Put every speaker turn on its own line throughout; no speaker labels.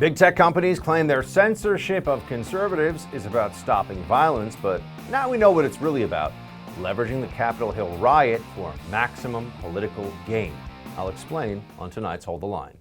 Big tech companies claim their censorship of conservatives is about stopping violence, but now we know what it's really about: leveraging the Capitol Hill riot for maximum political gain. I'll explain on tonight's Hold the Line.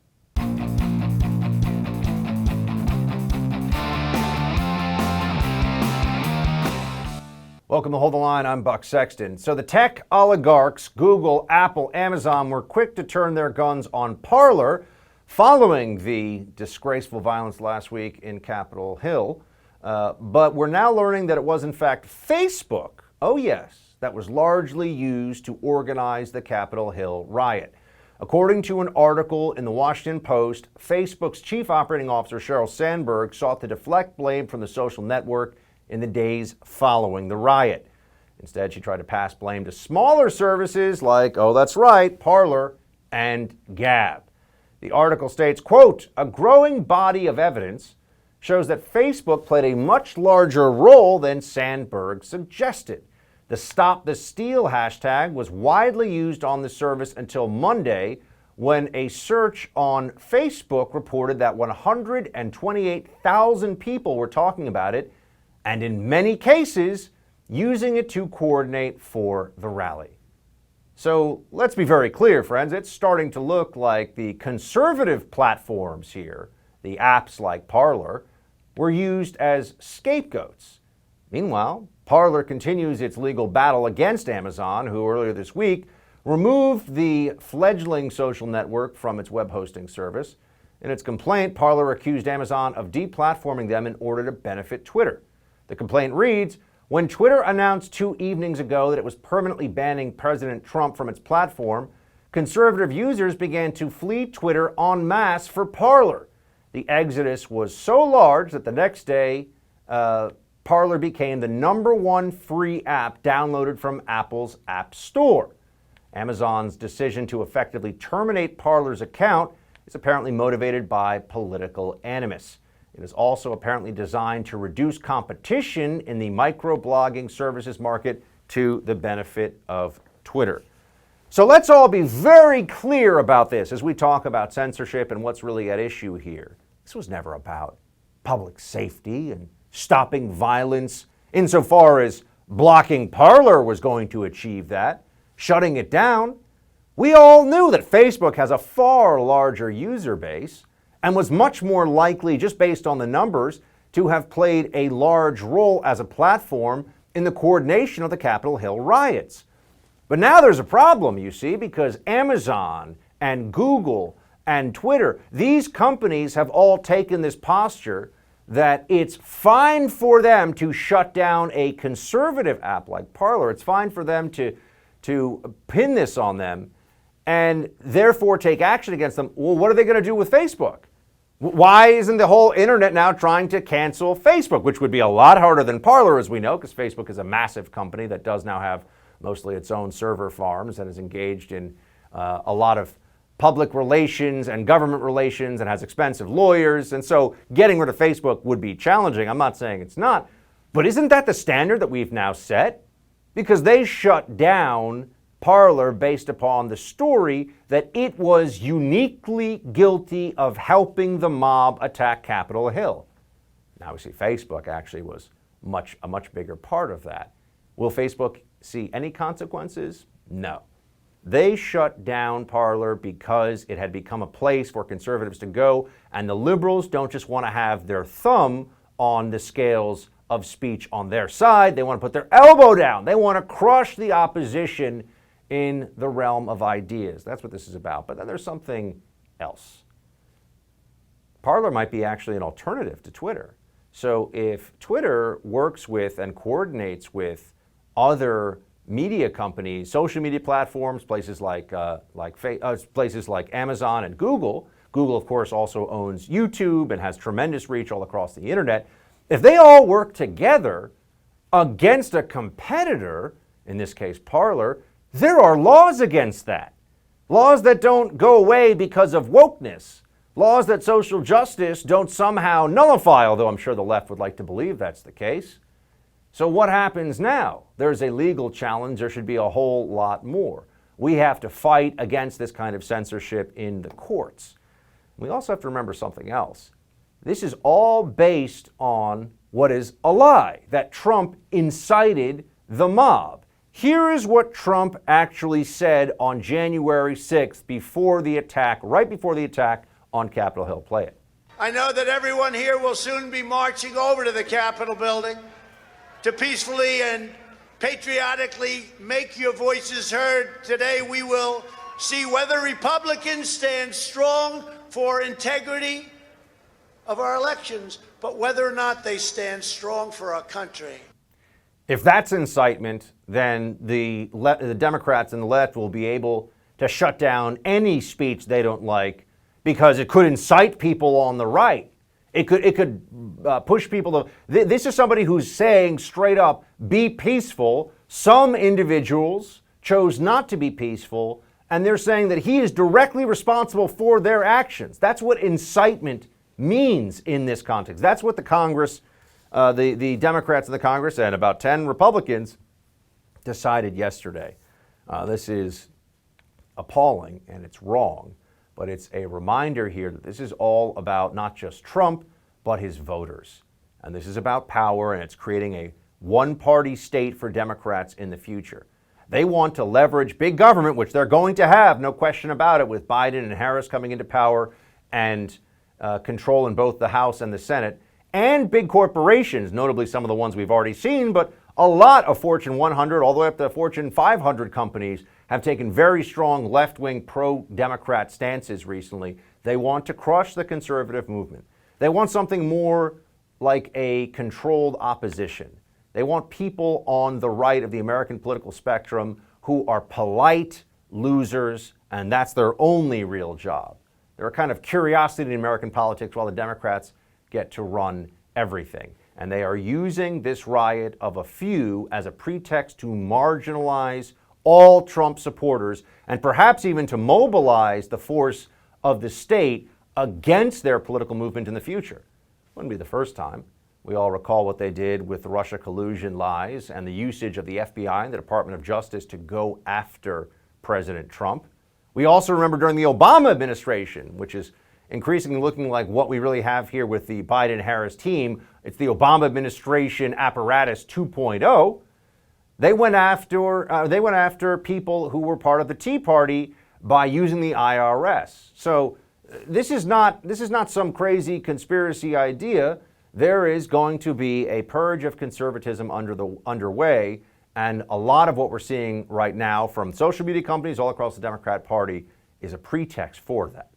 Welcome to Hold the Line. I'm Buck Sexton. So the tech oligarchs, Google, Apple, Amazon, were quick to turn their guns on PARLER following the disgraceful violence last week in Capitol Hill. But we're now learning that it was in fact Facebook, oh yes, that was largely used to organize the Capitol Hill riot. According to an article in the Washington Post, Facebook's chief operating officer, Sheryl Sandberg, sought to deflect blame from the social network in the days following the riot. Instead, she tried to pass blame to smaller services like, oh that's right, Parler and Gab. The article states, quote, "A growing body of evidence shows that Facebook played a much larger role than Sandberg suggested. The Stop the Steal hashtag was widely used on the service until Monday, when a search on Facebook reported that 128,000 people were talking about it, and in many cases, using it to coordinate for the rally." So let's be very clear, friends. It's starting to look like the conservative platforms here, the apps like Parler, were used as scapegoats. Meanwhile, Parler continues its legal battle against Amazon, who earlier this week removed the fledgling social network from its web hosting service. In its complaint, Parler accused Amazon of deplatforming them in order to benefit Twitter. The complaint reads, "When Twitter announced 2 evenings ago that it was permanently banning President Trump from its platform, conservative users began to flee Twitter en masse for Parler. The exodus was so large that the next day, Parler became the #1 free app downloaded from Apple's App Store. Amazon's decision to effectively terminate Parler's account is apparently motivated by political animus. It is also apparently designed to reduce competition in the microblogging services market to the benefit of Twitter." So let's all be very clear about this as we talk about censorship and what's really at issue here. This was never about public safety and stopping violence insofar as blocking Parler was going to achieve that, shutting it down. We all knew that Facebook has a far larger user base and was much more likely, just based on the numbers, to have played a large role as a platform in the coordination of the Capitol Hill riots. But now there's a problem, you see, because Amazon and Google and Twitter, these companies have all taken this posture that it's fine for them to shut down a conservative app like Parler. It's fine for them to pin this on them and therefore take action against them. Well, what are they going to do with Facebook? Why isn't the whole internet now trying to cancel Facebook, which would be a lot harder than Parler, as we know, because Facebook is a massive company that does now have mostly its own server farms and is engaged in a lot of public relations and government relations and has expensive lawyers. And so getting rid of Facebook would be challenging. I'm not saying it's not. But isn't that the standard that we've now set? Because they shut down Parler based upon the story that it was uniquely guilty of helping the mob attack Capitol Hill. Now we see Facebook actually was a much bigger part of that. Will Facebook see any consequences? No. They shut down Parler because it had become a place for conservatives to go, and the liberals don't just want to have their thumb on the scales of speech on their side. They want to put their elbow down. They want to crush the opposition in the realm of ideas. That's what this is about. But then there's something else. Parler might be actually an alternative to Twitter. So if Twitter works with and coordinates with other media companies, social media platforms, places like Amazon and Google. Google, of course, also owns YouTube and has tremendous reach all across the internet. If they all work together against a competitor, in this case Parler, there are laws against that. Laws that don't go away because of wokeness. Laws that social justice don't somehow nullify, although I'm sure the left would like to believe that's the case. So what happens now? There's a legal challenge. There should be a whole lot more. We have to fight against this kind of censorship in the courts. We also have to remember something else. This is all based on what is a lie, that Trump incited the mob. Here is what Trump actually said on January 6th before the attack, right before the attack on Capitol Hill. Play it.
I know that everyone here will soon be marching over to the Capitol building to peacefully and patriotically make your voices heard. Today we will see whether Republicans stand strong for integrity of our elections, but whether or not they stand strong for our country.
If that's incitement, then the Democrats and the left will be able to shut down any speech they don't like because it could incite people on the right. It could push people to... This is somebody who's saying straight up, be peaceful. Some individuals chose not to be peaceful, and they're saying that he is directly responsible for their actions. That's what incitement means in this context. That's what the Congress, the Democrats in the Congress and about 10 Republicans decided yesterday. This is appalling and it's wrong, but it's a reminder here that this is all about not just Trump, but his voters. And this is about power, and it's creating a one-party state for Democrats in the future. They want to leverage big government, which they're going to have, no question about it, with Biden and Harris coming into power and control in both the House and the Senate, and big corporations, notably some of the ones we've already seen, but a lot of Fortune 100, all the way up to Fortune 500 companies have taken very strong left-wing pro-Democrat stances recently. They want to crush the conservative movement. They want something more like a controlled opposition. They want people on the right of the American political spectrum who are polite losers, and that's their only real job. They're a kind of curiosity in American politics while the Democrats get to run everything. And they are using this riot of a few as a pretext to marginalize all Trump supporters and perhaps even to mobilize the force of the state against their political movement in the future. Wouldn't be the first time. We all recall what they did with the Russia collusion lies and the usage of the FBI and the Department of Justice to go after President Trump. We also remember during the Obama administration, which is increasingly looking like what we really have here with the Biden-Harris team. It's the Obama administration apparatus 2.0. They went after people who were part of the Tea Party by using the IRS. So this is not some crazy conspiracy idea. There is going to be a purge of conservatism underway, and a lot of what we're seeing right now from social media companies all across the Democrat Party is a pretext for that.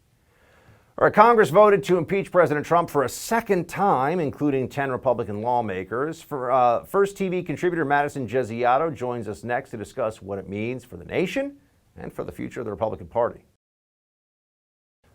All right, Congress voted to impeach President Trump for a second time, including 10 Republican lawmakers. First TV contributor Madison Jeziato joins us next to discuss what it means for the nation and for the future of the Republican Party.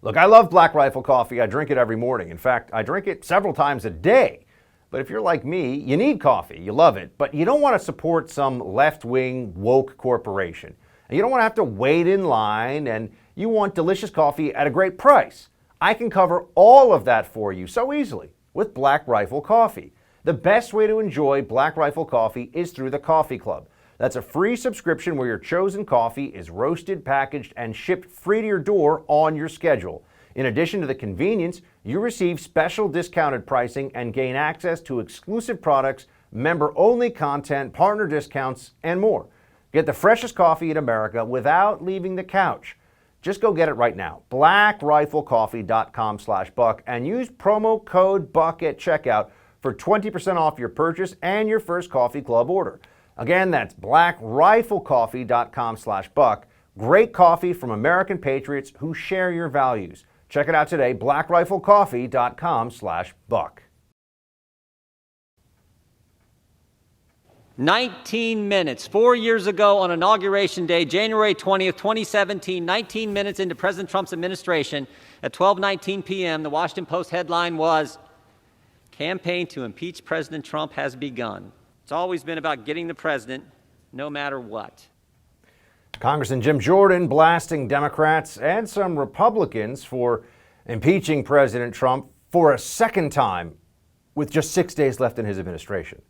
Look, I love Black Rifle coffee. I drink it every morning. In fact, I drink it several times a day. But if you're like me, you need coffee. You love it. But you don't want to support some left-wing woke corporation. And you don't want to have to wait in line, and you want delicious coffee at a great price. I can cover all of that for you so easily with Black Rifle Coffee. The best way to enjoy Black Rifle Coffee is through the Coffee Club. That's a free subscription where your chosen coffee is roasted, packaged, and shipped free to your door on your schedule. In addition to the convenience, you receive special discounted pricing and gain access to exclusive products, member-only content, partner discounts, and more. Get the freshest coffee in America without leaving the couch. Just go get it right now. blackriflecoffee.com/buck and use promo code BUCK at checkout for 20% off your purchase and your first Coffee Club order. Again, that's blackriflecoffee.com/buck. Great coffee from American patriots who share your values. Check it out today, blackriflecoffee.com/buck.
19 minutes. 4 years ago on Inauguration Day, January 20th, 2017, 19 minutes into President Trump's administration, at 12:19 p.m., the Washington Post headline was, "Campaign to impeach President Trump has begun." It's always been about getting the president, no matter what.
Congressman Jim Jordan blasting Democrats and some Republicans for impeaching President Trump for a second time with just 6 days left in his administration.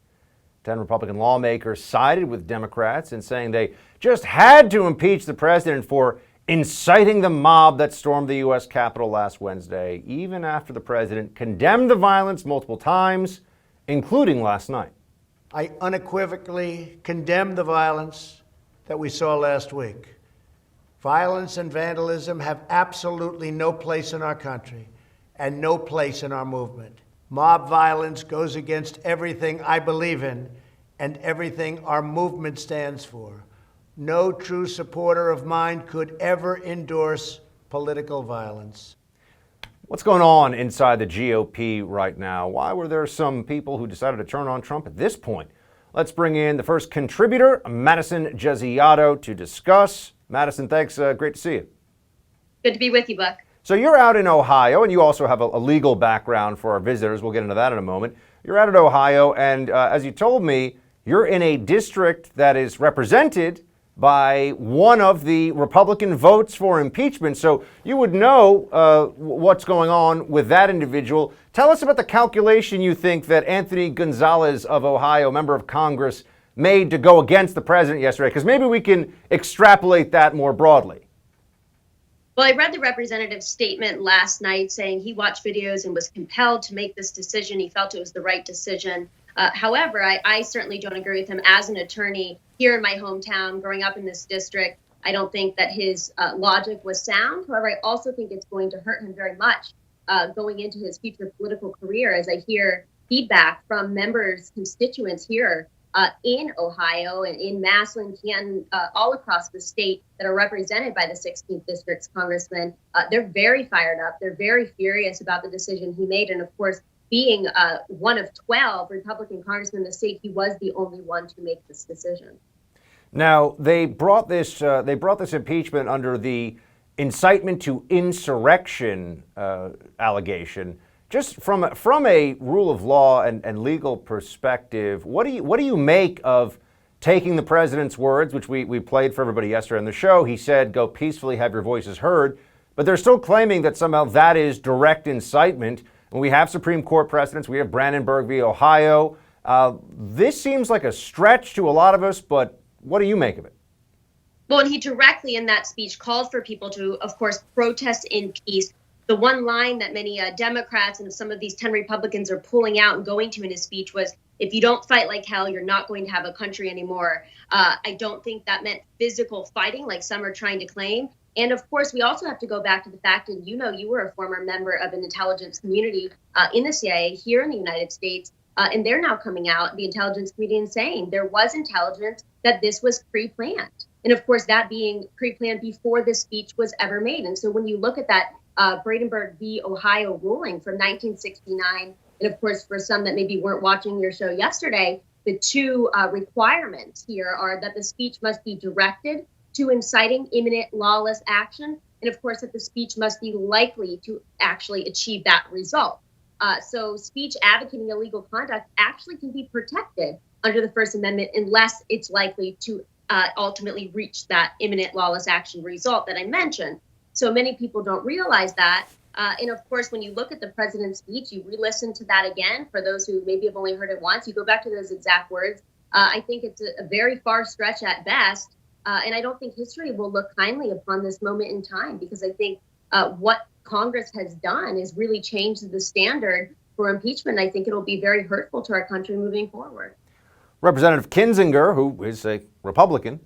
10 Republican lawmakers sided with Democrats in saying they just had to impeach the president for inciting the mob that stormed the U.S. Capitol last Wednesday, even after the president condemned the violence multiple times, including last night.
I unequivocally condemn the violence that we saw last week. Violence and vandalism have absolutely no place in our country and no place in our movement. Mob violence goes against everything I believe in and everything our movement stands for. No true supporter of mine could ever endorse political violence.
What's going on inside the GOP right now? Why were there some people who decided to turn on Trump at this point? Let's bring in the first contributor, Madison Jasiato, to discuss. Madison, thanks. Great to see you.
Good to be with you, Buck.
So you're out in Ohio, and you also have a legal background for our visitors. We'll get into that in a moment. You're out in Ohio, and as you told me, you're in a district that is represented by one of the Republican votes for impeachment. So you would know what's going on with that individual. Tell us about the calculation you think that Anthony Gonzalez of Ohio, member of Congress, made to go against the president yesterday, because maybe we can extrapolate that more broadly.
Well, I read the representative's statement last night saying he watched videos and was compelled to make this decision. He felt it was the right decision. However, I certainly don't agree with him as an attorney here in my hometown, growing up in this district. I don't think that his logic was sound. However, I also think it's going to hurt him very much going into his future political career, as I hear feedback from members, constituents here in Ohio and in Massillon, Canton, all across the state that are represented by the 16th District's congressmen. They're very fired up. They're very furious about the decision he made. And of course, being one of 12 Republican congressmen in the state, he was the only one to make this decision. Now,
they brought this impeachment under the incitement to insurrection allegation. Just from a rule of law and legal perspective, what do you make of taking the president's words, which we played for everybody yesterday on the show? He said, "Go peacefully, have your voices heard," but they're still claiming that somehow that is direct incitement. And we have Supreme Court precedents. We have Brandenburg v. Ohio. This seems like a stretch to a lot of us, but what do you make of it?
Well, and he directly in that speech called for people to, of course, protest in peace. The one line that many Democrats and some of these 10 Republicans are pulling out and going to in his speech was, if you don't fight like hell, you're not going to have a country anymore. I don't think that meant physical fighting like some are trying to claim. And of course, we also have to go back to the fact, and you were a former member of an intelligence community in the CIA here in the United States, and they're now coming out, the intelligence community, and saying there was intelligence that this was pre-planned. And of course, that being pre-planned before this speech was ever made. And so when you look at that Brandenburg v. Ohio ruling from 1969, and of course, for some that maybe weren't watching your show yesterday, the two requirements here are that the speech must be directed to inciting imminent lawless action, and of course that the speech must be likely to actually achieve that result. So speech advocating illegal conduct actually can be protected under the First Amendment unless it's likely to ultimately reach that imminent lawless action result that I mentioned. So many people don't realize that. And of course, when you look at the president's speech, you re-listen to that again. For those who maybe have only heard it once, you go back to those exact words. I think it's a very far stretch at best. And I don't think history will look kindly upon this moment in time, because I think what Congress has done is really changed the standard for impeachment. I think it'll be very hurtful to our country moving forward.
Representative Kinzinger, who is a Republican,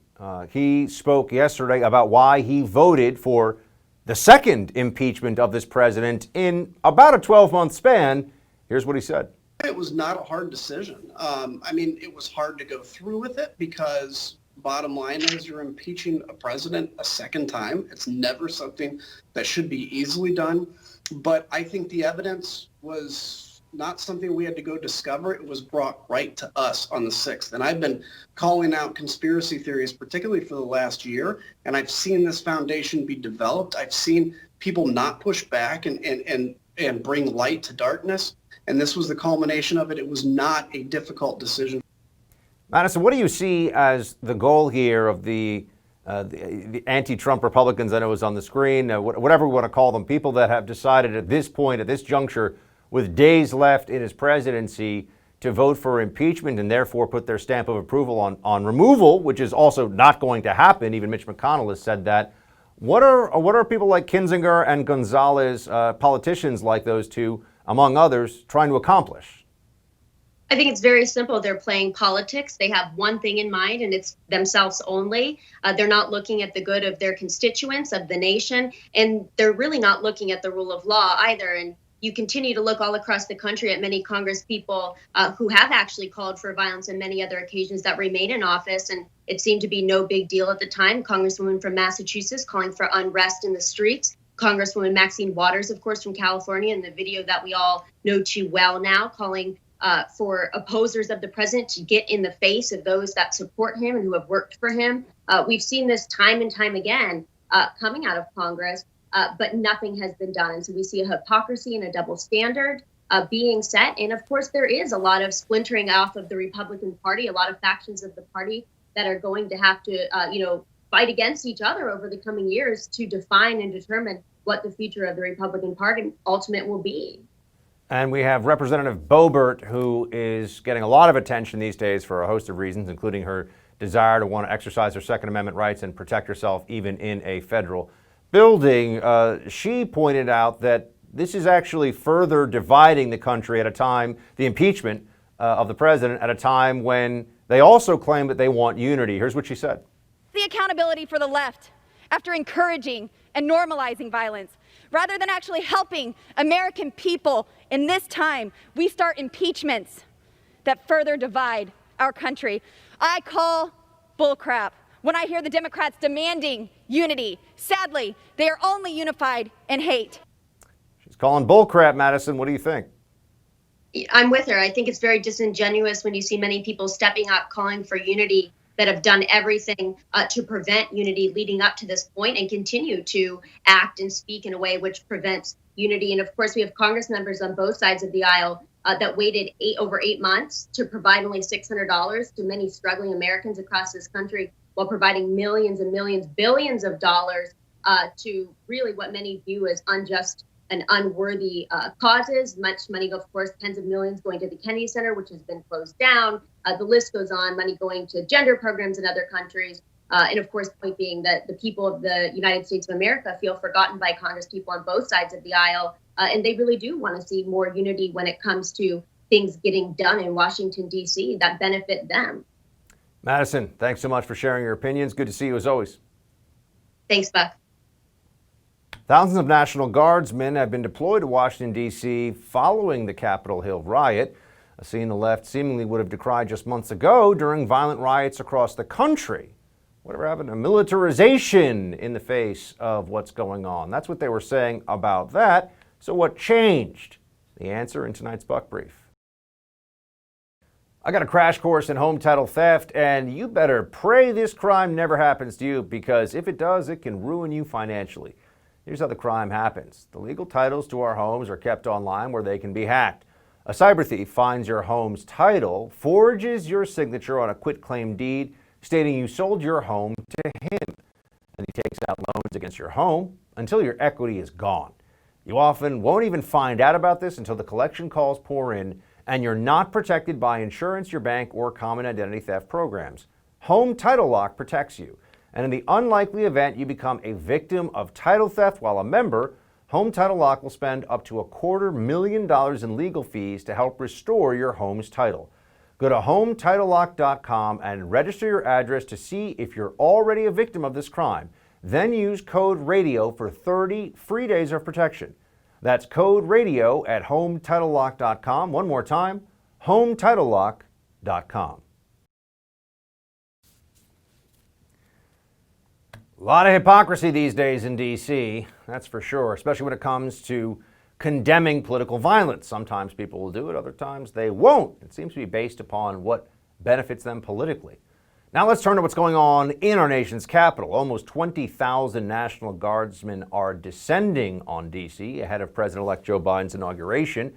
he spoke yesterday about why he voted for the second impeachment of this president in about a 12-month span. Here's what he said.
It was not a hard decision. It was hard to go through with it because bottom line is you're impeaching a president a second time. It's never something that should be easily done. But I think the evidence was not something we had to go discover. It was brought right to us on the 6th. And I've been calling out conspiracy theories, particularly for the last year. And I've seen this foundation be developed. I've seen people not push back and bring light to darkness. And this was the culmination of it. It was not a difficult decision.
Madison, what do you see as the goal here of the anti-Trump Republicans? I know it was on the screen, whatever we want to call them, people that have decided at this point, at this juncture, with days left in his presidency, to vote for impeachment and therefore put their stamp of approval on removal, which is also not going to happen. Even Mitch McConnell has said that. What are people like Kinzinger and Gonzalez, politicians like those two, among others, trying to accomplish?
I think it's very simple. They're playing politics. They have one thing in mind, and it's themselves only. They're not looking at the good of their constituents, of the nation, and they're really not looking at the rule of law either. And you continue to look all across the country at many Congress people who have actually called for violence on many other occasions that remain in office, and it seemed to be no big deal at the time. Congresswoman from Massachusetts calling for unrest in the streets. Congresswoman Maxine Waters, of course, from California, in the video that we all know too well now, calling for opposers of the president to get in the face of those that support him and who have worked for him. We've seen this time and time again coming out of Congress, but nothing has been done. And so we see a hypocrisy and a double standard being set. And of course, there is a lot of splintering off of the Republican Party, a lot of factions of the party that are going to have to, fight against each other over the coming years to define and determine what the future of the Republican Party ultimate will be.
And we have Representative Boebert, who is getting a lot of attention these days for a host of reasons, including her desire to want to exercise her Second Amendment rights and protect herself even in a federal building. She pointed out that this is actually further dividing the country at a time, the impeachment of the president, at a time when they also claim that they want unity. Here's what she said.
The accountability for the left after encouraging and normalizing violence. Rather than actually helping American people in this time, we start impeachments that further divide our country. I call bullcrap when I hear the Democrats demanding unity. Sadly, they are only unified in hate.
She's calling bullcrap, Madison. What do you think?
I'm with her. I think it's very disingenuous when you see many people stepping up, calling for unity, that have done everything to prevent unity leading up to this point and continue to act and speak in a way which prevents unity. And of course, we have Congress members on both sides of the aisle that waited over 8 months to provide only $600 to many struggling Americans across this country, while providing millions and millions, billions of dollars to really what many view as unjust and unworthy causes. Much money, of course, tens of millions going to the Kennedy Center, which has been closed down. The list goes on, money going to gender programs in other countries. And of course, the point being that the people of the United States of America feel forgotten by Congress people on both sides of the aisle. And they really do want to see more unity when it comes to things getting done in Washington, D.C. that benefit them.
Madison, thanks so much for sharing your opinions. Good to see you as always.
Thanks, Buck.
Thousands of National Guardsmen have been deployed to Washington, D.C. following the Capitol Hill riot, a scene the left seemingly would have decried just months ago during violent riots across the country. Whatever happened to militarization in the face of what's going on? That's what they were saying about that. So what changed? The answer in tonight's Buck Brief. I got a crash course in home title theft, and you better pray this crime never happens to you, because if it does, it can ruin you financially. Here's how the crime happens. The legal titles to our homes are kept online where they can be hacked. A cyber thief finds your home's title, forges your signature on a quitclaim deed stating you sold your home to him, and he takes out loans against your home until your equity is gone. You often won't even find out about this until the collection calls pour in and you're not protected by insurance, your bank, or common identity theft programs. Home Title Lock protects you. And in the unlikely event you become a victim of title theft while a member, Home Title Lock will spend up to $250,000 in legal fees to help restore your home's title. Go to HomeTitleLock.com and register your address to see if you're already a victim of this crime. Then use code RADIO for 30 free days of protection. That's code RADIO at HomeTitleLock.com. One more time, HomeTitleLock.com. A lot of hypocrisy these days in D.C., that's for sure, especially when it comes to condemning political violence. Sometimes people will do it, other times they won't. It seems to be based upon what benefits them politically. Now let's turn to what's going on in our nation's capital. Almost 20,000 National Guardsmen are descending on D.C. ahead of President-elect Joe Biden's inauguration.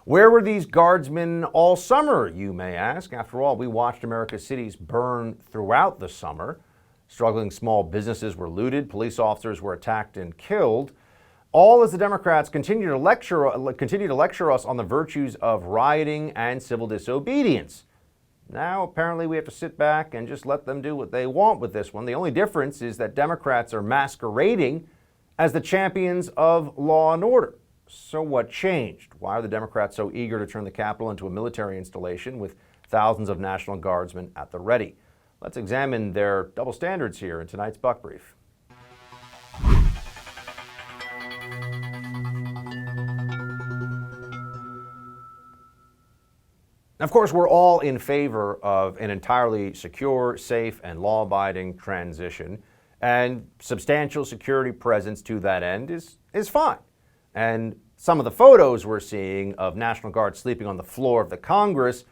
Where were these guardsmen all summer, you may ask? After all, we watched America's cities burn throughout the summer. Struggling small businesses were looted, police officers were attacked and killed, all as the Democrats continue to lecture us on the virtues of rioting and civil disobedience. Now, apparently, we have to sit back and just let them do what they want with this one. The only difference is that Democrats are masquerading as the champions of law and order. So what changed? Why are the Democrats so eager to turn the Capitol into a military installation with thousands of National Guardsmen at the ready? Let's examine their double standards here in tonight's Buck Brief. Of course, we're all in favor of an entirely secure, safe, and law-abiding transition, and substantial security presence to that end is fine. And some of the photos we're seeing of National Guard sleeping on the floor of the Congress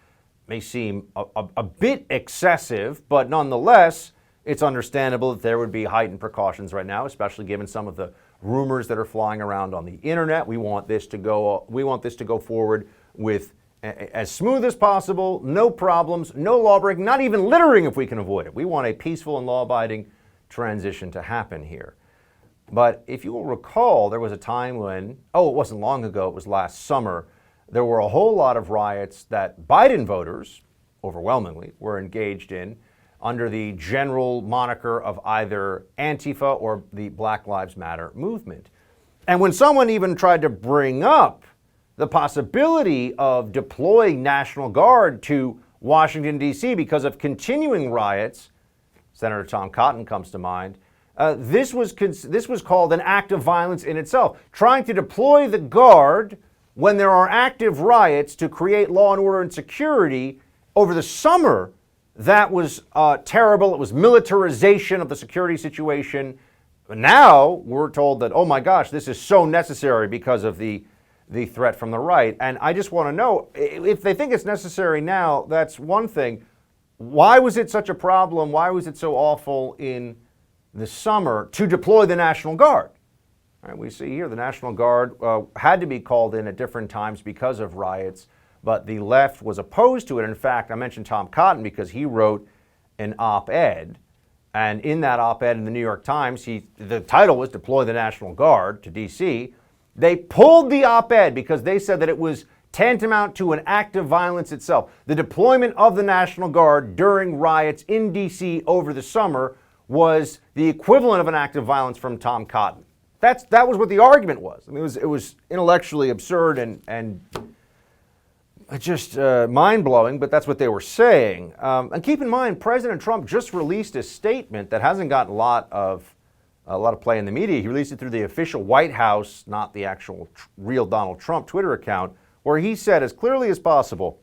may seem a bit excessive, but nonetheless, it's understandable that there would be heightened precautions right now, especially given some of the rumors that are flying around on the internet. We want this to go forward with as smooth as possible, no problems, no law breaking, not even littering if we can avoid it. We want a peaceful and law-abiding transition to happen here. But if you will recall, there was a time when, it wasn't long ago, it was last summer, there were a whole lot of riots that Biden voters, overwhelmingly, were engaged in under the general moniker of either Antifa or the Black Lives Matter movement. And when someone even tried to bring up the possibility of deploying National Guard to Washington, D.C. because of continuing riots, Senator Tom Cotton comes to mind, this was called an act of violence in itself. Trying to deploy the Guard when there are active riots to create law and order and security over the summer, that was terrible. It was militarization of the security situation. But now we're told that, oh my gosh, this is so necessary because of the threat from the right. And I just want to know, if they think it's necessary now, that's one thing. Why was it such a problem? Why was it so awful in the summer to deploy the National Guard? All right, we see here the National Guard had to be called in at different times because of riots, but the left was opposed to it. In fact, I mentioned Tom Cotton because he wrote an op-ed, and in that op-ed in the New York Times, the title was Deploy the National Guard to D.C. They pulled the op-ed because they said that it was tantamount to an act of violence itself. The deployment of the National Guard during riots in D.C. over the summer was the equivalent of an act of violence from Tom Cotton. That was what the argument was. I mean, it was intellectually absurd and just mind-blowing, but that's what they were saying. And keep in mind, President Trump just released a statement that hasn't gotten a lot of play in the media. He released it through the official White House, not the actual real Donald Trump Twitter account, where he said as clearly as possible,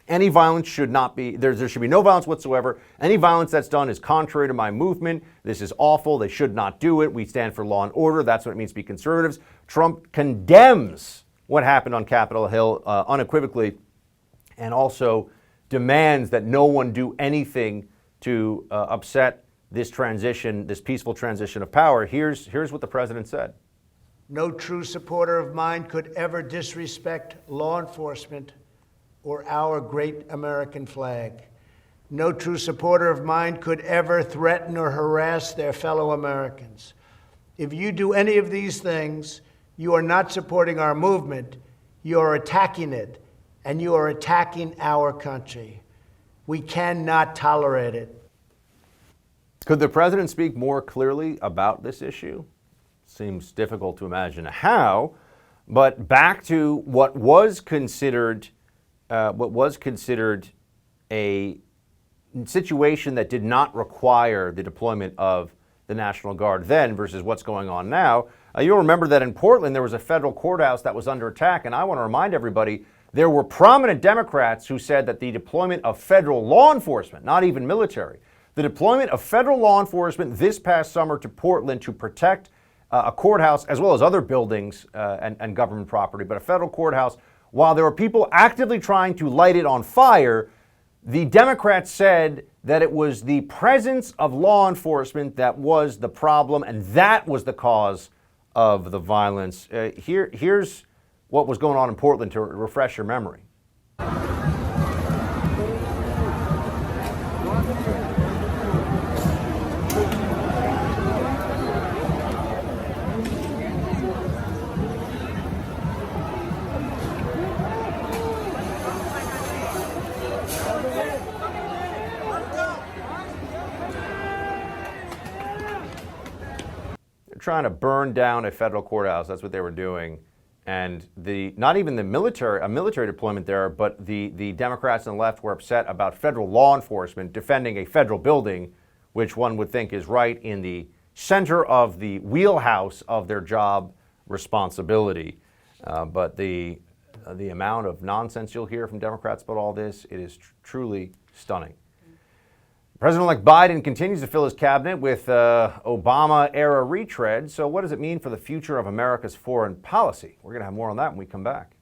any violence should not be, there should be no violence whatsoever. Any violence that's done is contrary to my movement. This is awful. They should not do it. We stand for law and order. That's what it means to be conservatives. Trump condemns what happened on Capitol Hill unequivocally, and also demands that no one do anything to upset this transition, this peaceful transition of power. Here's what the president said.
No true supporter of mine could ever disrespect law enforcement or our great American flag. No true supporter of mine could ever threaten or harass their fellow Americans. If you do any of these things, you are not supporting our movement, you are attacking it, and you are attacking our country. We cannot tolerate it.
Could the president speak more clearly about this issue? Seems difficult to imagine how, but back to what was considered a situation that did not require the deployment of the National Guard then versus what's going on now. You'll remember that in Portland there was a federal courthouse that was under attack, and I want to remind everybody there were prominent Democrats who said that the deployment of federal law enforcement, not even military, the deployment of federal law enforcement this past summer to Portland to protect a courthouse as well as other buildings and government property, but a federal courthouse, while there were people actively trying to light it on fire, the Democrats said that it was the presence of law enforcement that was the problem, and that was the cause of the violence. Here's what was going on in Portland to refresh your memory. trying to burn down a federal courthouse. That's what they were doing. And not even a military deployment there, but the Democrats and the left were upset about federal law enforcement defending a federal building, which one would think is right in the center of the wheelhouse of their job responsibility. But the amount of nonsense you'll hear from Democrats about all this, it is truly stunning. President-elect Biden continues to fill his cabinet with Obama-era retread. So what does it mean for the future of America's foreign policy? We're going to have more on that when we come back.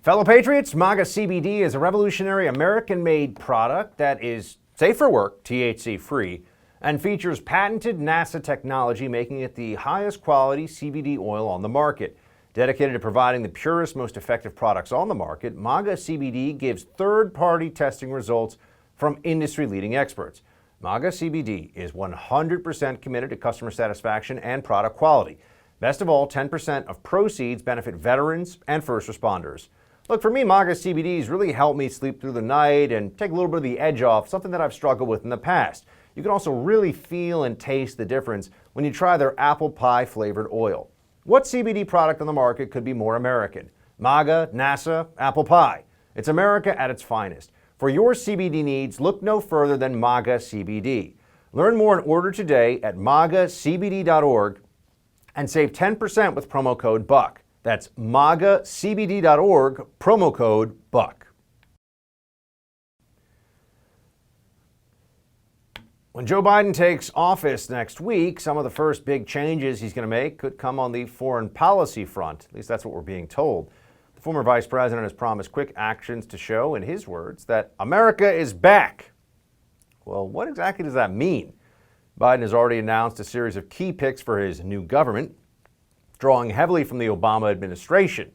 Fellow patriots, MAGA CBD is a revolutionary American-made product that is safe for work, THC-free, and features patented NASA technology, making it the highest quality CBD oil on the market. Dedicated to providing the purest, most effective products on the market, MAGA CBD gives third-party testing results from industry-leading experts. MAGA CBD is 100% committed to customer satisfaction and product quality. Best of all, 10% of proceeds benefit veterans and first responders. Look, for me, MAGA CBD's really helped me sleep through the night and take a little bit of the edge off, something that I've struggled with in the past. You can also really feel and taste the difference when you try their apple pie flavored oil. What CBD product on the market could be more American? MAGA, NASA, apple pie. It's America at its finest. For your CBD needs, look no further than MAGA CBD. Learn more and order today at magacbd.org and save 10% with promo code BUCK. That's magacbd.org, promo code BUCK. When Joe Biden takes office next week, some of the first big changes he's going to make could come on the foreign policy front. At least that's what we're being told. The former vice president has promised quick actions to show, in his words, that America is back. Well, what exactly does that mean? Biden has already announced a series of key picks for his new government, drawing heavily from the Obama administration.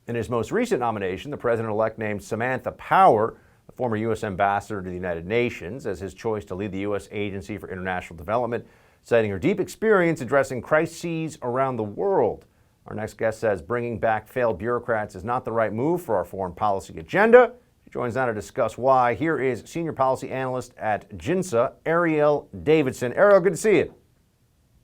In his most recent nomination, the president-elect named Samantha Power, the former U.S. ambassador to the United Nations, as his choice to lead the U.S. Agency for International Development, citing her deep experience addressing crises around the world. Our next guest says bringing back failed bureaucrats is not the right move for our foreign policy agenda. She joins now to discuss why. Here is senior policy analyst at GINSA, Erielle Davidson. Erielle, good to see you.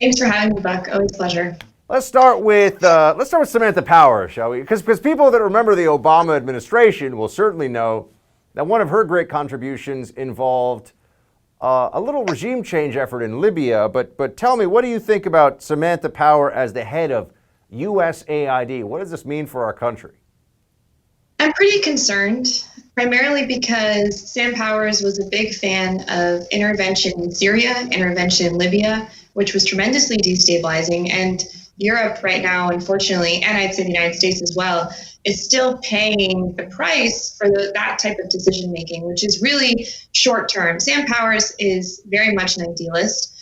Thanks for having me, Buck. Always a pleasure.
Let's start with Samantha Power, shall we? Because people that remember the Obama administration will certainly know that one of her great contributions involved a little regime change effort in Libya. But tell me, what do you think about Samantha Power as the head of USAID? What does this mean for our country?
I'm pretty concerned, primarily because Sam Powers was a big fan of intervention in Syria, intervention in Libya, which was tremendously destabilizing. And Europe right now, unfortunately, and I'd say the United States as well, is still paying the price for that type of decision making, which is really short term. Sam Powers is very much an idealist.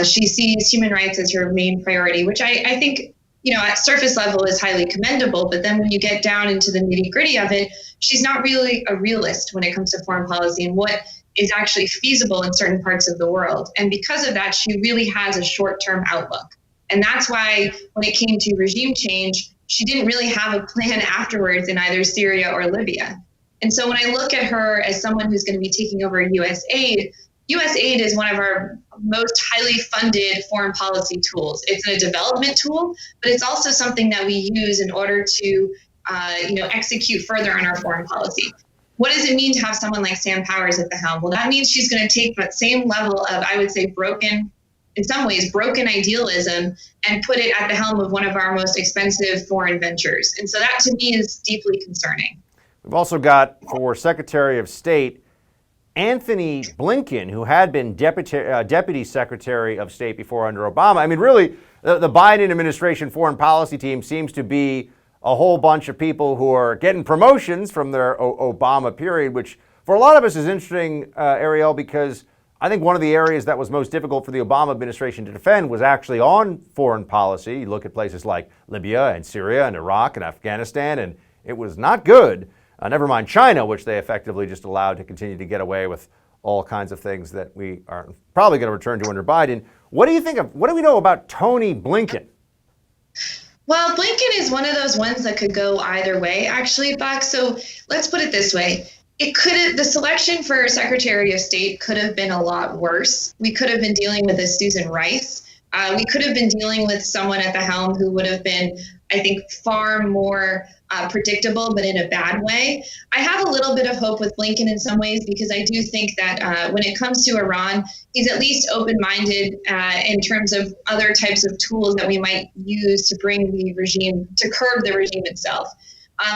She sees human rights as her main priority, which I think, at surface level is highly commendable. But then when you get down into the nitty gritty of it, she's not really a realist when it comes to foreign policy and what is actually feasible in certain parts of the world. And because of that, she really has a short-term outlook. And that's why when it came to regime change, she didn't really have a plan afterwards in either Syria or Libya. And so when I look at her as someone who's going to be taking over USAID, USAID is one of our most highly funded foreign policy tools. It's a development tool, but it's also something that we use in order to execute further on our foreign policy. What does it mean to have someone like Sam Powers at the helm? Well, that means she's going to take that same level of, I would say, broken idealism and put it at the helm of one of our most expensive foreign ventures. And so that to me is deeply concerning.
We've also got, for Secretary of State, Anthony Blinken, who had been Deputy Secretary of State before under Obama. I mean, really, the Biden administration foreign policy team seems to be a whole bunch of people who are getting promotions from their Obama period, which for a lot of us is interesting, Erielle, because I think one of the areas that was most difficult for the Obama administration to defend was actually on foreign policy. You look at places like Libya and Syria and Iraq and Afghanistan, and it was not good. Never mind China, which they effectively just allowed to continue to get away with all kinds of things that we are probably going to return to under Biden. What do you think of, what do we know about Tony Blinken?
Well, Blinken is one of those ones that could go either way, actually, Buck. So let's put it this way. The selection for Secretary of State could have been a lot worse. We could have been dealing with a Susan Rice. We could have been dealing with someone at the helm who would have been, I think, far more predictable, but in a bad way. I have a little bit of hope with Blinken in some ways, because I do think that when it comes to Iran, he's at least open-minded in terms of other types of tools that we might use to bring the regime, to curb the regime itself.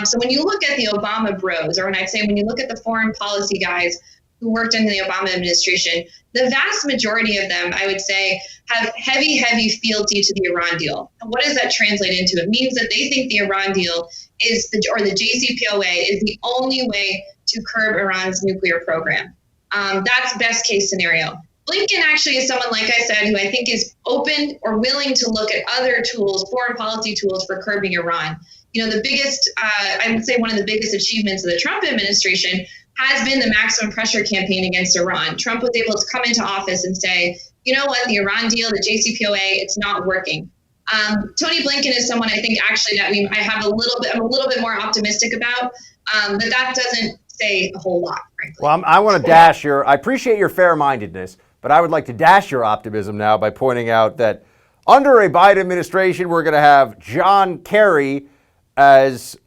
So when you look at the Obama bros, or when I say when you look at the foreign policy guys who worked in the Obama administration, the vast majority of them, I would say, have heavy fealty to the Iran deal. And what does that translate into? It means that they think the Iran deal is, or the JCPOA is the only way to curb Iran's nuclear program. That's best case scenario. Blinken actually is someone, like I said, who I think is open or willing to look at other tools, foreign policy tools for curbing Iran. You know, the biggest, I would say one of the biggest achievements of the Trump administration has been the maximum pressure campaign against Iran. Trump was able to come into office and say, you know what, the Iran deal, the JCPOA, it's not working. Tony Blinken is someone I think actually that I'm a little bit more optimistic about, but that doesn't say a whole lot, frankly.
Well, I want to dash I appreciate your fair-mindedness, but I would like to dash your optimism now by pointing out that under a Biden administration, we're going to have John Kerry as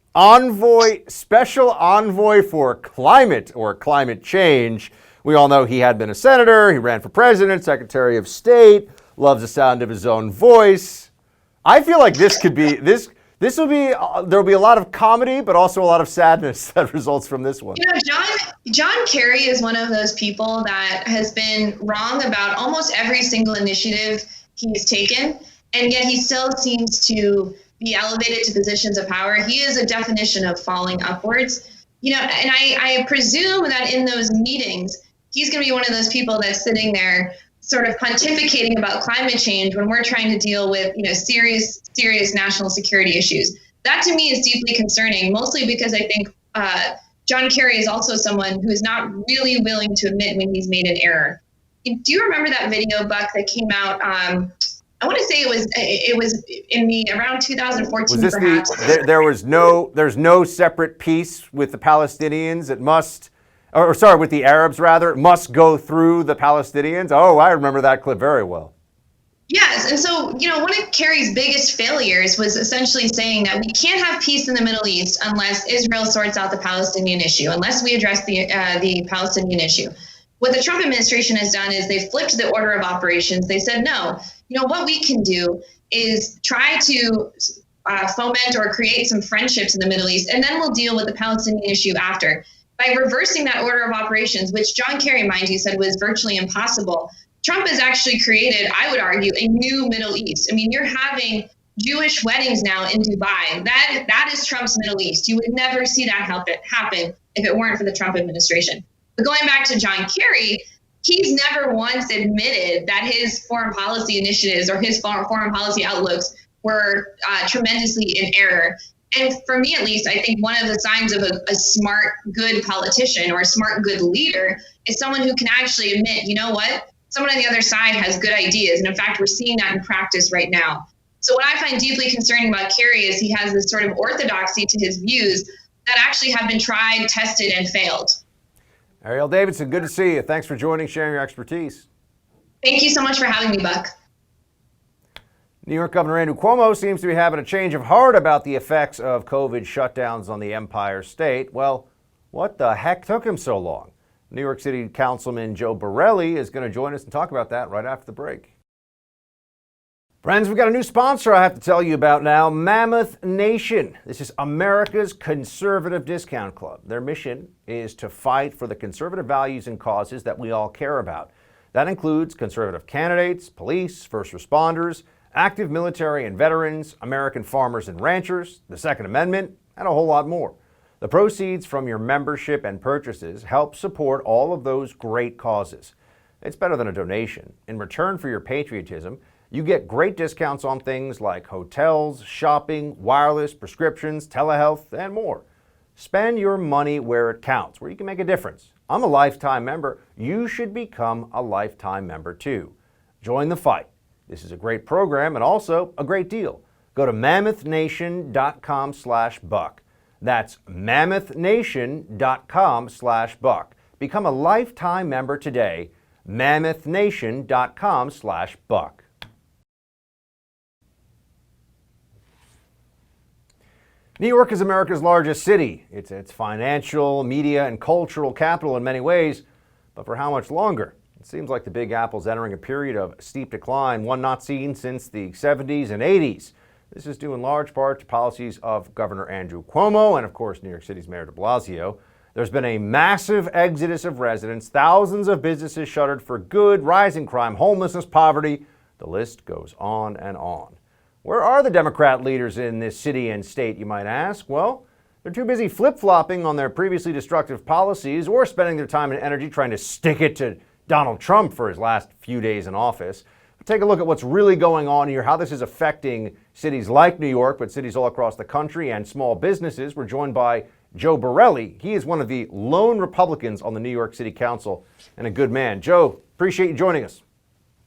special envoy for climate or climate change. We all know he had been a senator, he ran for president, Secretary of State, loves the sound of his own voice. I feel like there'll be a lot of comedy, but also a lot of sadness that results from this one.
You know, John Kerry is one of those people that has been wrong about almost every single initiative he's taken, and yet he still seems to be elevated to positions of power. He is a definition of falling upwards. You know, and I presume that in those meetings, he's going to be one of those people that's sitting there sort of pontificating about climate change when we're trying to deal with, you know, serious national security issues. That to me is deeply concerning, mostly because I think John Kerry is also someone who is not really willing to admit when he's made an error. Do you remember that video, Buck, that came out? I want to say it was in the around 2014. Was this perhaps.
There's no separate peace with the Palestinians. With the Arabs rather. It must go through the Palestinians. Oh, I remember that clip very well.
Yes, and so, you know, one of Kerry's biggest failures was essentially saying that we can't have peace in the Middle East unless Israel sorts out the Palestinian issue, unless we address the Palestinian issue. What the Trump administration has done is they flipped the order of operations. They said, no, you know, what we can do is try to foment or create some friendships in the Middle East, and then we'll deal with the Palestinian issue after. By reversing that order of operations, which John Kerry, mind you, said was virtually impossible, Trump has actually created, I would argue, a new Middle East. I mean, you're having Jewish weddings now in Dubai. That is Trump's Middle East. You would never see that happen if it weren't for the Trump administration. But going back to John Kerry, he's never once admitted that his foreign policy initiatives or his foreign policy outlooks were tremendously in error. And for me, at least, I think one of the signs of a smart, good politician or a smart, good leader is someone who can actually admit, you know what, someone on the other side has good ideas. And in fact, we're seeing that in practice right now. So what I find deeply concerning about Kerry is he has this sort of orthodoxy to his views that actually have been tried, tested, and failed.
Erielle Davidson, good to see you. Thanks for joining, sharing your expertise.
Thank you so much for having me, Buck.
New York Governor Andrew Cuomo seems to be having a change of heart about the effects of COVID shutdowns on the Empire State. Well, what the heck took him so long? New York City Councilman Joe Borelli is going to join us and talk about that right after the break. Friends, we've got a new sponsor I have to tell you about now, Mammoth Nation. This is America's conservative discount club. Their mission is to fight for the conservative values and causes that we all care about. That includes conservative candidates, police, first responders, active military and veterans, American farmers and ranchers, the Second Amendment, and a whole lot more. The proceeds from your membership and purchases help support all of those great causes. It's better than a donation. In return for your patriotism, you get great discounts on things like hotels, shopping, wireless, prescriptions, telehealth, and more. Spend your money where it counts, where you can make a difference. I'm a lifetime member. You should become a lifetime member too. Join the fight. This is a great program and also a great deal. Go to mammothnation.com/buck. That's mammothnation.com/buck. Become a lifetime member today. mammothnation.com/buck. New York is America's largest city. It's financial, media, and cultural capital in many ways, but for how much longer? It seems like the Big Apple's entering a period of steep decline, one not seen since the 70s and 80s. This is due in large part to policies of Governor Andrew Cuomo and, of course, New York City's Mayor de Blasio. There's been a massive exodus of residents, thousands of businesses shuttered for good, rising crime, homelessness, poverty. The list goes on and on. Where are the Democrat leaders in this city and state, you might ask? Well, they're too busy flip-flopping on their previously destructive policies or spending their time and energy trying to stick it to Donald Trump for his last few days in office. But take a look at what's really going on here, how this is affecting cities like New York, but cities all across the country and small businesses. We're joined by Joe Borelli. He is one of the lone Republicans on the New York City Council and a good man. Joe, appreciate you joining us.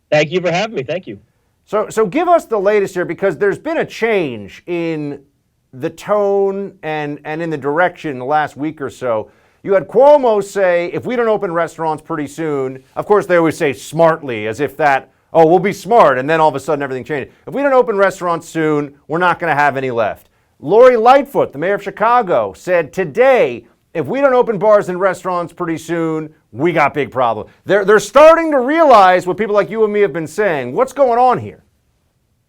Thank you for having me. Thank you.
So give us the latest here, because there's been a change in the tone and in the direction the last week or so. You had Cuomo say, if we don't open restaurants pretty soon, of course they always say smartly, as if that, oh, we'll be smart, and then all of a sudden everything changes. If we don't open restaurants soon, we're not going to have any left. Lori Lightfoot, the mayor of Chicago, said today, if we don't open bars and restaurants pretty soon, we got big problems. They're starting to realize what people like you and me have been saying. What's going on here?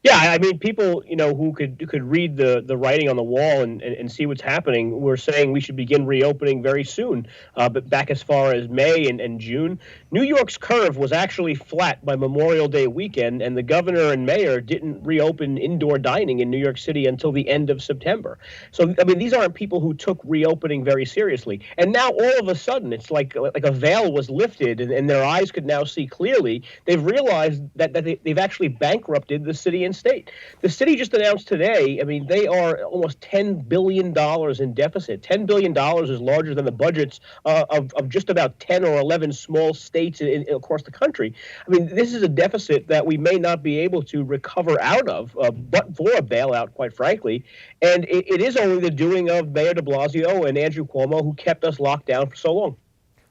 Yeah, I mean, people, who could read the writing on the wall and see what's happening, we're saying we should begin reopening very soon. But back as far as May and June, New York's curve was actually flat by Memorial Day weekend, and the governor and mayor didn't reopen indoor dining in New York City until the end of September. So, I mean, these aren't people who took reopening very seriously. And now all of a sudden, it's like a veil was lifted and their eyes could now see clearly. They've realized that they've actually bankrupted the city and state. The city just announced today, I mean, they are almost $10 billion in deficit. $10 billion is larger than the budgets of just about 10 or 11 small states across the country. I mean, this is a deficit that we may not be able to recover out of, but for a bailout, quite frankly. And it is only the doing of Mayor de Blasio and Andrew Cuomo, who kept us locked down for so long.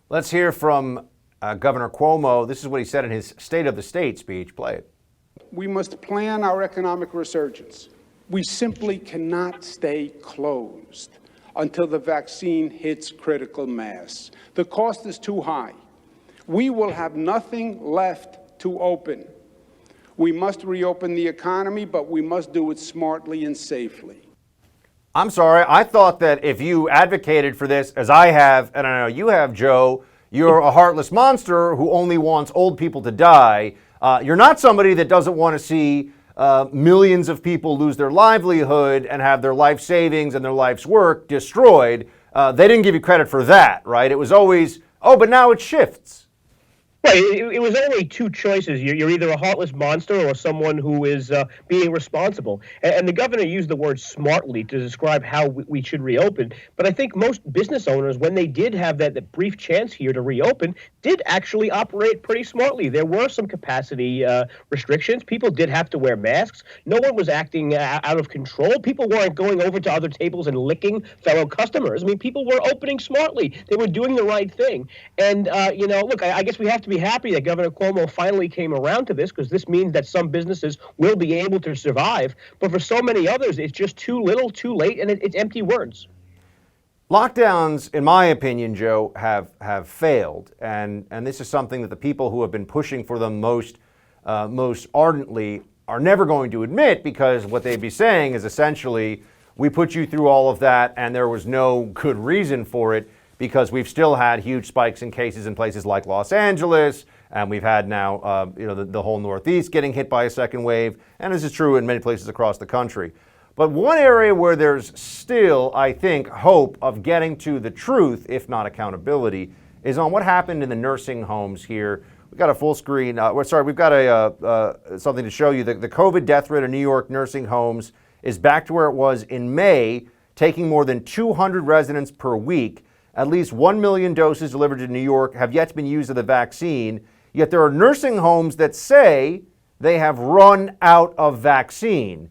Let's hear from Governor Cuomo. This is what he said in his State of the State speech. Play it.
We must plan our economic resurgence. We simply cannot stay closed until the vaccine hits critical mass. The cost is too high. We will have nothing left to open. We must reopen the economy, but we must do it smartly and safely.
I'm sorry, I thought that if you advocated for this, as I have, and I know you have, Joe, you're a heartless monster who only wants old people to die. You're not somebody that doesn't want to see millions of people lose their livelihood and have their life savings and their life's work destroyed. They didn't give you credit for that, right? It was always, oh, but now it shifts.
Right. It was only two choices. You're either a heartless monster or someone who is being responsible. And the governor used the word smartly to describe how we should reopen. But I think most business owners, when they did have that brief chance here to reopen, did actually operate pretty smartly. There were some capacity restrictions. People did have to wear masks. No one was acting out of control. People weren't going over to other tables and licking fellow customers. I mean, people were opening smartly. They were doing the right thing. And, look, I guess we have to be happy that Governor Cuomo finally came around to this, because this means that some businesses will be able to survive. But for so many others, it's just too little, too late, and it's empty words.
Lockdowns, in my opinion, Joe, have failed, and this is something that the people who have been pushing for them most ardently are never going to admit, because what they'd be saying is essentially, we put you through all of that and there was no good reason for it, because we've still had huge spikes in cases in places like Los Angeles, and we've had now the whole Northeast getting hit by a second wave, and this is true in many places across the country. But one area where there's still, I think, hope of getting to the truth, if not accountability, is on what happened in the nursing homes here. We've got a full screen, we've got something to show you. The COVID death rate in New York nursing homes is back to where it was in May, taking more than 200 residents per week. At least 1 million doses delivered to New York have yet to be used of the vaccine, yet there are nursing homes that say they have run out of vaccine.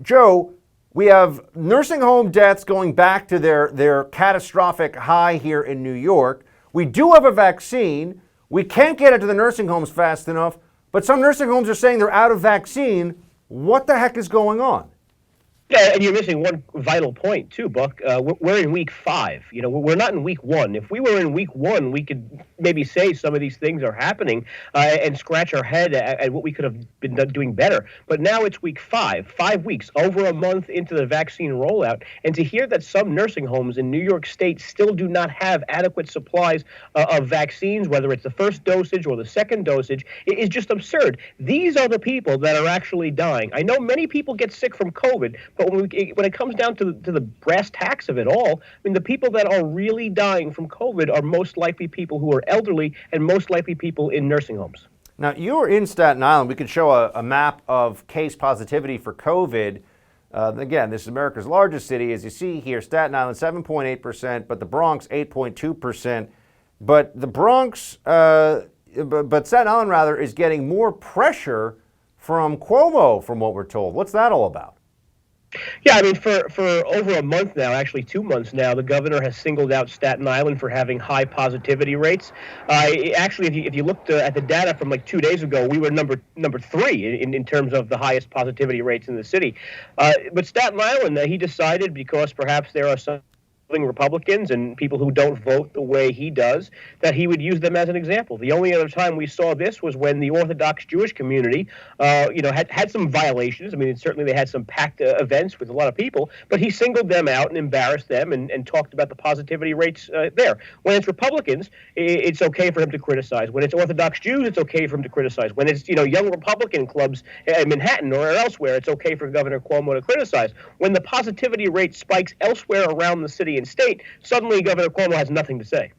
Joe, we have nursing home deaths going back to their catastrophic high here in New York. We do have a vaccine. We can't get it to the nursing homes fast enough, but some nursing homes are saying they're out of vaccine. What the heck is going on?
Yeah, and you're missing one vital point too, Buck. We're in week 5. You know, we're not in week 1. If we were in week 1, we could maybe say some of these things are happening and scratch our head at what we could have been doing better. But now it's week 5, 5 weeks, over a month into the vaccine rollout, and to hear that some nursing homes in New York State still do not have adequate supplies of vaccines, whether it's the first dosage or the second dosage, is just absurd. These are the people that are actually dying. I know many people get sick from COVID, but when it comes down to the brass tacks of it all, I mean, the people that are really dying from COVID are most likely people who are elderly and most likely people in nursing homes.
Now, you're in Staten Island. We could show a map of case positivity for COVID. Again, this is America's largest city. As you see here, Staten Island, 7.8%, but the Bronx, 8.2%. But the Bronx, but Staten Island, rather, is getting more pressure from Cuomo, from what we're told. What's that all about?
Yeah, I mean, for over a month now, actually 2 months now, the governor has singled out Staten Island for having high positivity rates. Actually, if you looked at the data from like 2 days ago, we were number 3 in terms of the highest positivity rates in the city. But Staten Island, he decided, because perhaps there are some Republicans and people who don't vote the way he does, that he would use them as an example. The only other time we saw this was when the Orthodox Jewish community, had some violations. I mean, certainly they had some packed events with a lot of people, but he singled them out and embarrassed them and talked about the positivity rates there. When it's Republicans, it's okay for him to criticize. When it's Orthodox Jews, it's okay for him to criticize. When it's, young Republican clubs in Manhattan or elsewhere, it's okay for Governor Cuomo to criticize. When the positivity rate spikes elsewhere around the city and state, suddenly Governor Cuomo has nothing to say.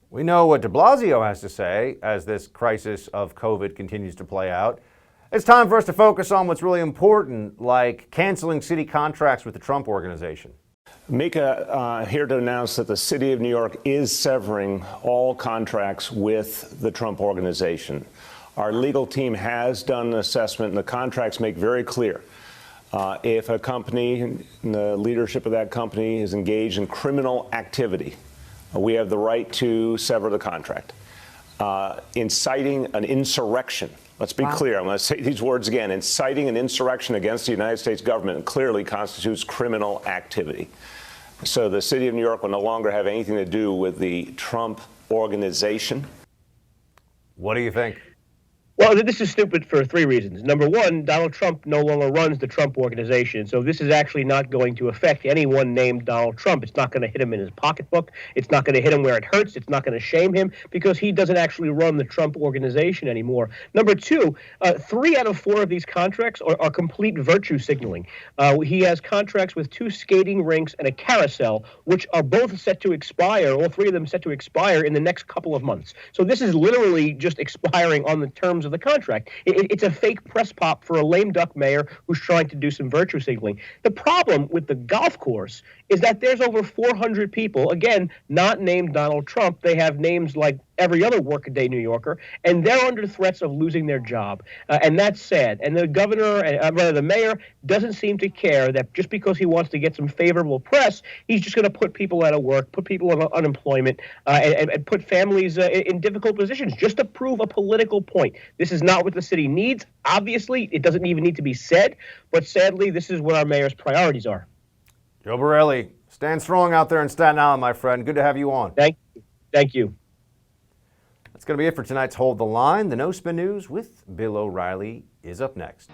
We know what Blasio has to say as this crisis of COVID continues to play out. It's time for us to focus on what's really important, like canceling city contracts with the Trump Organization.
Mika here to announce that the city of New York is severing all contracts with the Trump Organization. Our legal team has done an assessment, and the contracts make very clear if a company, and the leadership of that company, is engaged in criminal activity, we have the right to sever the contract. Inciting an insurrection. Let's be clear. I'm going to say these words again. Inciting an insurrection against the United States government clearly constitutes criminal activity. So the city of New York will no longer have anything to do with the Trump Organization.
What do you think?
Well, this is stupid for 3 reasons. Number one, Donald Trump no longer runs the Trump Organization, so this is actually not going to affect anyone named Donald Trump. It's not going to hit him in his pocketbook. It's not going to hit him where it hurts. It's not going to shame him because he doesn't actually run the Trump Organization anymore. Number two, 3 out of 4 of these contracts are complete virtue signaling. He has contracts with 2 skating rinks and a carousel, which are both set to expire, all 3 of them set to expire in the next couple of months. So this is literally just expiring on the terms of the contract. It's a fake press pop for a lame duck mayor who's trying to do some virtue signaling. The problem with the golf course is that there's over 400 people, again, not named Donald Trump. They have names like every other workaday New Yorker, and they're under threats of losing their job. And that's sad. And the governor, rather the mayor, doesn't seem to care that just because he wants to get some favorable press, he's just going to put people out of work, put people on unemployment, and put families in difficult positions just to prove a political point. This is not what the city needs. Obviously, it doesn't even need to be said, but sadly, this is what our mayor's priorities are.
Joe Borelli, stand strong out there in Staten Island, my friend. Good to have you on.
Thank you.
That's going to be it for tonight's Hold the Line. The No Spin News with Bill O'Reilly is up next.